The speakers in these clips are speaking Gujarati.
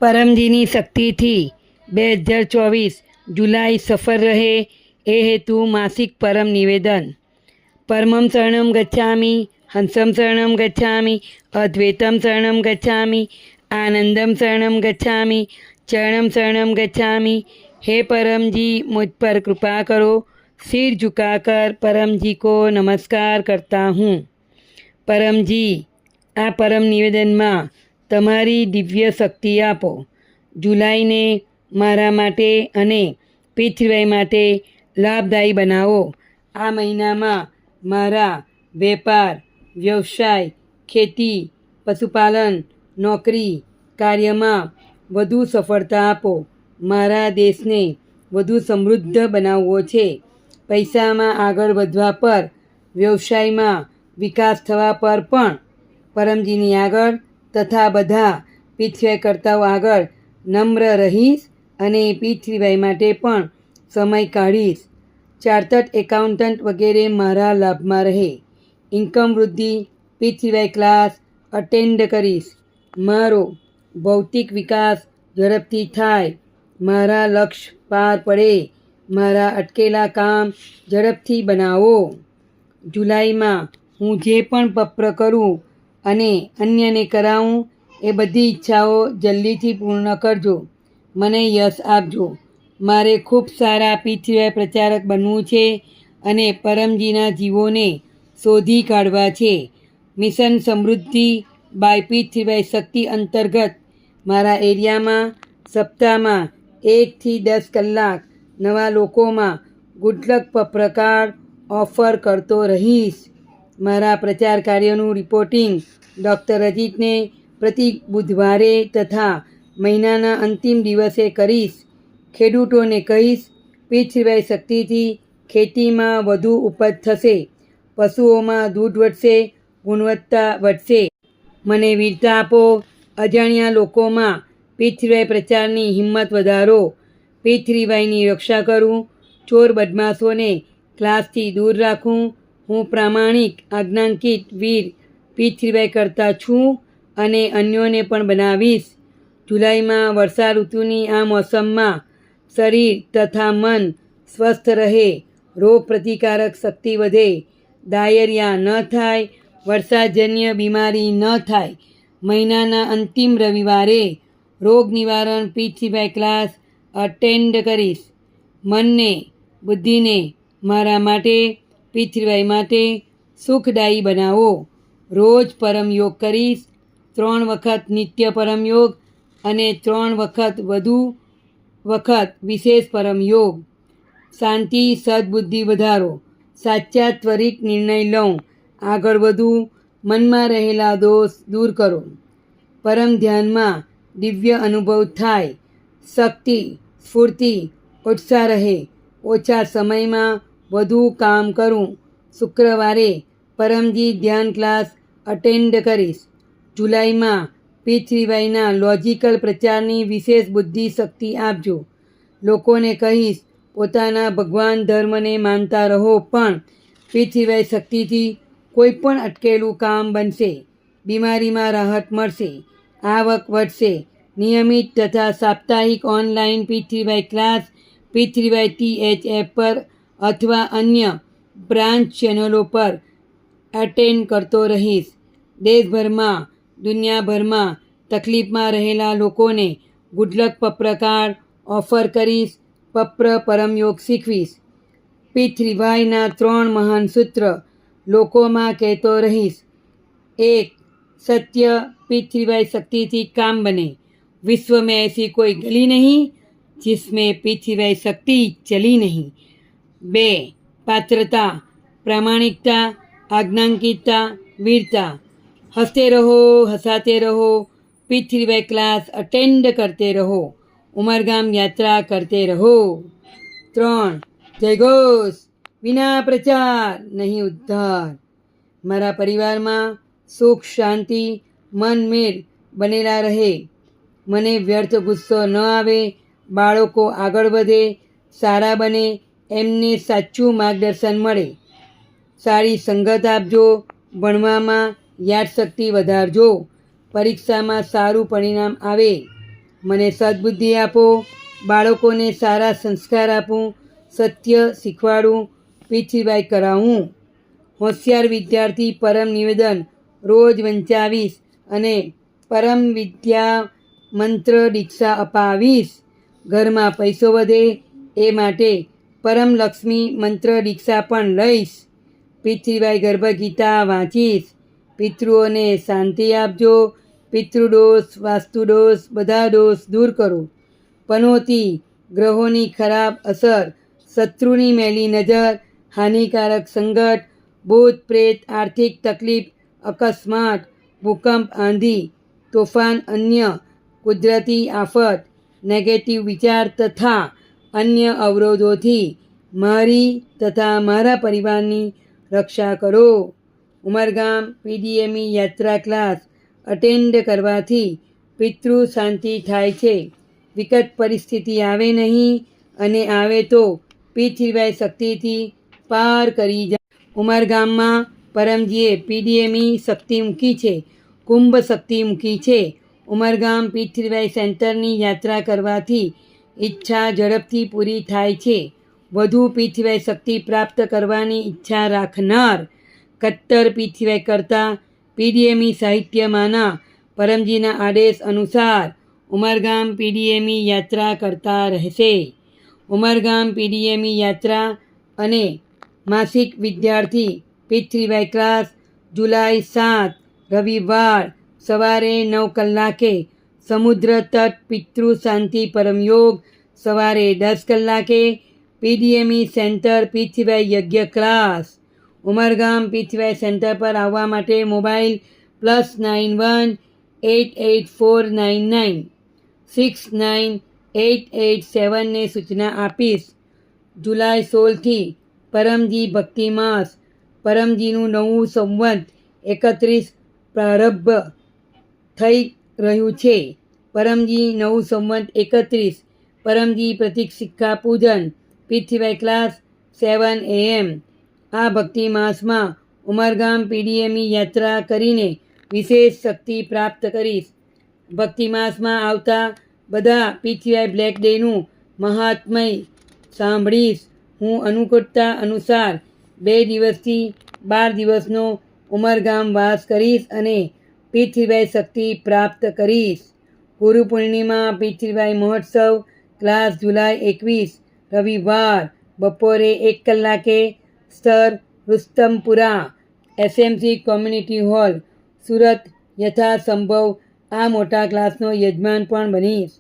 પરમજીની શક્તિથી 2024 જુલાઈ સફળ રહે એ હેતુ માસિક પરમ નિવેદન. પરમં શરણં ગચ્છામિ, હંસં શરણં ગચ્છામિ, અદ્વૈતં શરણં ગચ્છામિ, આનંદમ શરણં ગચ્છામિ, ચરણમ શરણમ ગચ્છામિ. हे परम जी, मुझ पर कृपा करो. सिर झुकाकर परम जी को नमस्कार करता हूँ. परम जी, આ પરમ નિવેદનમાં તમારી દિવ્ય શક્તિ આપો. જુલાઈને મારા માટે અને પૃથ્વીભાઈ માટે લાભદાયી બનાવો. આ મહિનામાં મારા વેપાર, વ્યવસાય, ખેતી, પશુપાલન, નોકરી, કાર્યમાં વધુ સફળતા આપો. મારા દેશને વધુ સમૃદ્ધ બનાવવો છે. પૈસામાં આગળ વધવા પર, વ્યવસાયમાં વિકાસ થવા પર પણ પરમજીની આગળ તથા બધા પૃથ્વીકર્તાઓ આગળ નમ્ર રહીશ અને પૃથ્વીભાઈ માટે પણ સમય કાઢીશ. ચાર્ટર્ડ એકાઉન્ટન્ટ વગેરે મારા લાભમાં રહે. ઇન્કમ વૃદ્ધિ, પૃથ્વીભાઈ ક્લાસ અટેન્ડ કરીશ. મારો ભૌતિક વિકાસ ઝડપથી થાય. મારા લક્ષ્ય પાર પડે. મારા અટકેલા કામ ઝડપથી બનાવો. જુલાઈમાં હું જે પણ પત્ર કરું અને અન્યને કરાવું એ બધી ઈચ્છાઓ જલ્દીથી પૂર્ણ કરજો. મને યશ આપજો. મારે ખૂબ સારા પૃથ્વીભાઈ પ્રચારક બનવું છે અને પરમજીના જીવોને શોધી કાઢવા છે. મિશન સમૃદ્ધિ બાય પૃથ્વીભાઈ શક્તિ અંતર્ગત મારા એરિયામાં સપ્તાહમાં 1 થી 10 કલાક નવા લોકોમાં ગુડલક પત્રકાર ઓફર કરતો રહીશ. મારા પ્રચાર કાર્યનું રિપોર્ટિંગ ડૉક્ટર અજીતને પ્રતિ બુધવારે તથા મહિનાના અંતિમ દિવસે કરીશ. ખેડૂતોને કહીશ, પૃથ્વીભાઈ શક્તિથી ખેતીમાં વધુ ઉપજ થશે, પશુઓમાં દૂધ વધશે, ગુણવત્તા વધશે. મને વીરતા આપો. અજાણ્યા લોકોમાં પૃથ્વીભાઈ પ્રચારની હિંમત વધારો. પૃથ્વીભાઈની રક્ષા કરું. ચોર બદમાશોને ક્લાસથી દૂર રાખું. હું પ્રામાણિક, આજ્ઞાંકિત વીર પૃથ્વીભાઈ કરતા છું અને અન્યોને પણ બનાવીશ. જુલાઈમાં વર્ષા ઋતુની આ મોસમમાં શરીર તથા મન સ્વસ્થ રહે, રોગ પ્રતિકારક શક્તિ વધે, ડાયરિયા ન થાય, વર્ષાજન્ય બીમારી ન થાય. મહિનાના અંતિમ રવિવારે રોગ નિવારણ પૃથ્વીભાઈ ક્લાસ અટેન્ડ કરીશ. મનને, બુદ્ધિને મારા માટે, પૃથ્વીભાઈ માટે સુખદાયી બનાવો. રોજ પરમ યોગ કરીશ. 3 વખત નિત્ય પરમ યોગ અને 3 વખત વધુ વખત વિશેષ પરમ યોગ. શાંતિ, સદબુદ્ધિ વધારો. સાચા ત્વરિત નિર્ણય લઉં. આગળ વધું. મનમાં રહેલા દોષ દૂર કરો. પરમ ધ્યાનમાં દિવ્ય અનુભવ થાય. શક્તિ, સ્ફૂર્તિ, ઉત્સાહ રહે. ઓછા સમયમાં વધુ કામ કરું. શુક્રવારે પરમજી ધ્યાન ક્લાસ અટેન્ડ કરીશ. જુલાઈમાં પૃથ્વીભાઈના લોજિકલ પ્રચારની વિશેષ બુદ્ધિ શક્તિ આપજો. લોકોને કહીશ, પોતાના ભગવાન ધર્મને માનતા રહો, પણ પૃથ્વીભાઈ શક્તિથી કોઈ પણ અટકેલું કામ બનશે. બીમારીમાં રાહત મળશે. આવક વધશે. નિયમિત તથા સાપ્તાહિક ઓનલાઈન પૃથ્વીભાઈ ક્લાસ પૃથ્વીભાઈ THF પર અથવા અન્ય બ્રાન્ચ ચેનલો પર અટેન્ડ કરતો રહીશ. દેશભરમાં, દુનિયાભરમાં તકલીફમાં રહેલા લોકોને ગુડલક પત્રકાર ઓફર કરીશ. પત્ર પરમયોગ શીખવીશ. પૃથ્વીભાઈના 3 મહાન સૂત્ર લોકોમાં કહેતો રહીશ. 1. सत्य, पृथ्वीभाई शक्ति थी काम बने. विश्व में ऐसी कोई गली नहीं जिसमें पृथ्वीभाई शक्ति चली नहीं. 2. पात्रता, प्रामाणिकता, आज्ञांकितता, वीरता. हंसते रहो, हंसाते रहो. पृथ्वीभाई क्लास अटेंड करते रहो. उमरगाम यात्रा करते रहो. 3. जय घोष. बिना प्रचार नहीं उद्धार. મારા પરિવારમાં સુખ, શાંતિ, મન મેળ બનેલા રહે. મને વ્યર્થ ગુસ્સો ન આવે. બાળકો આગળ વધે, સારા બને, એમને સાચું માર્ગદર્શન મળે. સારી સંગત આપજો. ભણવામાં યાદશક્તિ વધારજો. પરીક્ષામાં સારું પરિણામ આવે. મને સદબુદ્ધિ આપો, બાળકોને સારા સંસ્કાર આપું, સત્ય શીખવાડું, પીઠીબાઈ કરાવું. હોશિયાર વિદ્યાર્થી પરમ નિવેદન રોજ વંચાવીશ અને પરમ વિદ્યા મંત્ર દીક્ષા અપાવીશ. ઘરમાં પૈસો વધે એ માટે પરમ લક્ષ્મી મંત્ર દીક્ષા પણ લઈશ. પીઠીબાઈ ગર્ભગીતા વાંચીશ. પિતૃઓને શાંતિ આપજો. પિતૃદોષ, વાસ્તુદોષ, બધા દોષ દૂર કરો. પનોતી ગ્રહોની ખરાબ અસર, શત્રુની મેલી નજર, હાનિકારક સંગત, ભૂત પ્રેત, આર્થિક તકલીફ, અકસ્માત, ભૂકંપ, આંધી, તોફાન, અન્ય કુદરતી આફત, નેગેટિવ વિચાર તથા અન્ય અવરોધોથી મારી તથા મારા પરિવારની રક્ષા કરો. ઉમરગામ પીડીએમઈ યાત્રા ક્લાસ અટેન્ડ કરવાથી પિતૃ શાંતિ થાય છે. વિકટ પરિસ્થિતિ આવે નહીં અને આવે તો પીઠીબાઈ શક્તિથી પાર કરી જાય. ઉમરગામમાં પરમજીએ પીડીએમઈ શક્તિ મૂકી છે, કુંભ શક્તિ મૂકી છે. ઉમરગામ પીઠીબાઈ સેન્ટરની યાત્રા કરવાથી ઈચ્છા ઝડપથી પૂરી થાય છે. વધુ પીઠીબાઈ શક્તિ પ્રાપ્ત કરવાની ઈચ્છા રાખનાર કટ્ટર પીઠીબાઈ કરતાં પીડીએમઈ સાહિત્યમાંના પરમજીના આદેશ અનુસાર ઉમરગામ પીડીએમઈ યાત્રા કરતા રહેશે. ઉમરગામ પીડીએમઈ યાત્રા અને માસિક વિદ્યાર્થી પીઠીબાઈ ક્લાસ જુલાઈ 7 રવિવાર સવારે 9 કલાકે સમુદ્ર તટ પિતૃ શાંતિ પરમયોગ, સવારે 10 કલાકે પીડીએમઈ સેન્ટર પીઠીબાઈ યજ્ઞ ક્લાસ. ઉમરગામ પીઠીબાઈ સેન્ટર પર આવવા માટે મોબાઈલ +91 8849969887 ને સૂચના આપીશ. જુલાઈ 16થી પરમજી ભક્તિ માસ, પરમજીનું નવું સંવત 31 પ્રારંભ થઈ રહ્યું છે. પરમજી નવું સંવત 31, પરમજી પ્રતિક સિક્કા પૂજન, પીઠીબાઈ ક્લાસ 7 AM. આ ભક્તિ માસમાં ઉમરગામ પીડીએમઈ યાત્રા કરીને વિશેષ શક્તિ પ્રાપ્ત કરીશ. ભક્તિ માસમાં આવતા બધા પીઠીબાઈ બ્લેક ડેનું મહાત્મય સાંભળીશ. હું અનુકૂળતા અનુસાર 2 દિવસથી 12 દિવસનો ઉમરગામ વાસ કરીશ અને પીઠીબાઈ શક્તિ પ્રાપ્ત કરીશ. ગુરુ પૂર્ણિમા પીઠીબાઈ મહોત્સવ ક્લાસ જુલાઈ 21 રવિવાર બપોરે 1 કલાકે, સ્થળ Rustampura, SMC community hall, Surat. યથાસંભવ આ મોટા ક્લાસનો યજમાન પણ બનીશ.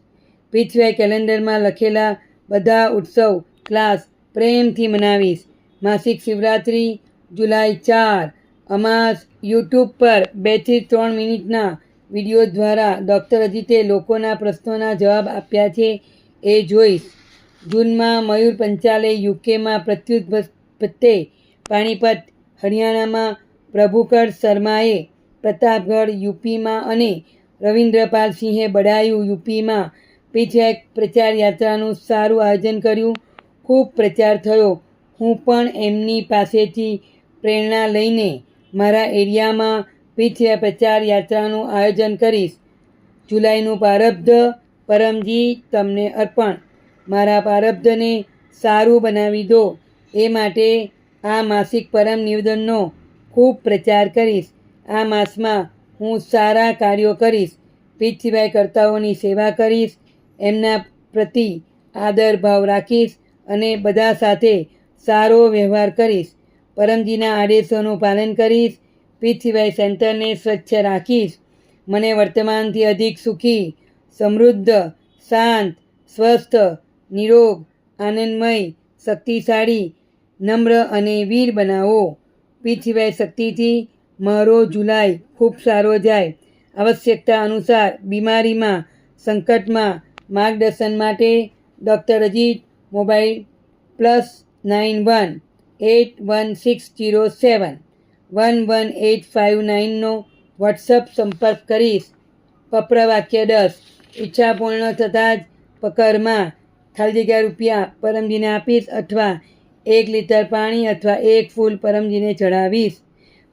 પીઠીબાઈ કેલેન્ડરમાં લખેલા બધા ઉત્સવ ક્લાસ પ્રેમથી મનાવીશ. માસિક શિવરાત્રિ જુલાઈ 4, અમાસ. યુટ્યુબ પર 2 થી 3 મિનિટના વિડીયો દ્વારા ડૉક્ટર અજીતે લોકોના પ્રશ્નોના જવાબ આપ્યા છે, એ જોઈશ. જૂનમાં મયુર પંચાલે યુકેમાં, પ્રત્યુત ભટ્ટે પાણીપત હરિયાણામાં, પ્રભુકર શર્માએ પ્રતાપગઢ યુપીમાં અને રવિન્દ્રપાલ સિંહે બડાયુ યુપીમાં પીઠીબાઈ પ્રચાર યાત્રાનું સારું આયોજન કર્યું. ખૂબ પ્રચાર થયો. હું પણ એમની પાસેથી પ્રેરણા લઈને મારા એરિયામાં પીઠીબાઈ પ્રચાર યાત્રાનું આયોજન કરીશ. જુલાઈનું પ્રારબ્ધ પરમજી તમને અર્પણ. મારા પ્રારબ્ધને સારું બનાવી દો એ માટે આ માસિક પરમ નિવેદનનો ખૂબ પ્રચાર કરીશ. આ માસમાં હું સારા કાર્યો કરીશ. પીઠીબાઈ કર્તાઓની સેવા કરીશ, એમના પ્રતિ આદર ભાવ રાખીશ અને બધા સાથે સારો વ્યવહાર કરીશ. પરમજીના આદેશોનું પાલન કરીશ. પીઠીબાઈ સેન્ટરને સ્વચ્છ રાખીશ. મને વર્તમાનથી અધિક સુખી, સમૃદ્ધ, શાંત, સ્વસ્થ, નિરોગ, આનંદમય, શક્તિશાળી, નમ્ર અને વીર બનાવો. પીઠીબાઈ શક્તિથી મારો જુલાઈ ખૂબ સારો જાય. આવશ્યકતા અનુસાર બીમારીમાં, સંકટમાં માર્ગદર્શન માટે ડૉક્ટર અજીત. મોબાઈલ +91 816071 11859 વોટ્સઅપ સંપર્ક કરીશ. પપ્રવાક્ય 10. ઈચ્છા પૂર્ણ થતાં જ પકરમાં ખાલી જગ્યા રૂપિયા પરમજીને આપીશ અથવા 1 લીટર પાણી અથવા 1 ફૂલ પરમજીને ચડાવીશ.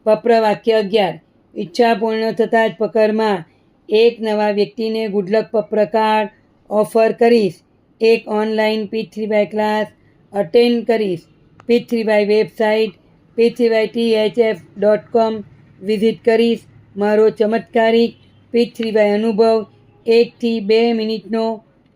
પપ્રવાક્ય 11. ઈચ્છા પૂર્ણ થતાં જ પકરમાં એક નવા વ્યક્તિને ગુડલક પપ્ર કાર્ડ ઓફર કરીશ. એક ઓનલાઈન P3Y ક્લાસ અટેન્ડ કરીશ. P3Y વેબસાઇટ p3ythf.com વિઝિટ કરીશ. મારો ચમત્કારિક P3Y અનુભવ 1 થી 2 મિનિટનો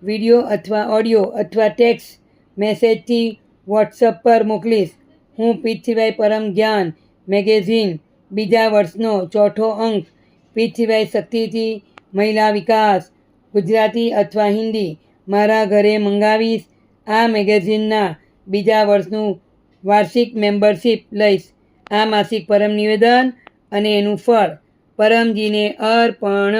વિડીયો અથવા ઓડિયો અથવા ટેક્સ્ટ મેસેજથી વોટ્સઅપ પર મોકલીશ. હું P3Y પરમ જ્ઞાન મેગેઝિન બીજા વર્ષનો 4થો અંક P3Y શક્તિથી મહિલા વિકાસ ગુજરાતી અથવા હિન્દી મારા ઘરે મંગાવીશ. આ મેગેઝિનના બીજા વર્ષનું વાર્ષિક મેમ્બરશિપ લઈશ. આ માસિક પરમ નિવેદન અને એનું ફળ પરમજીને અર્પણ.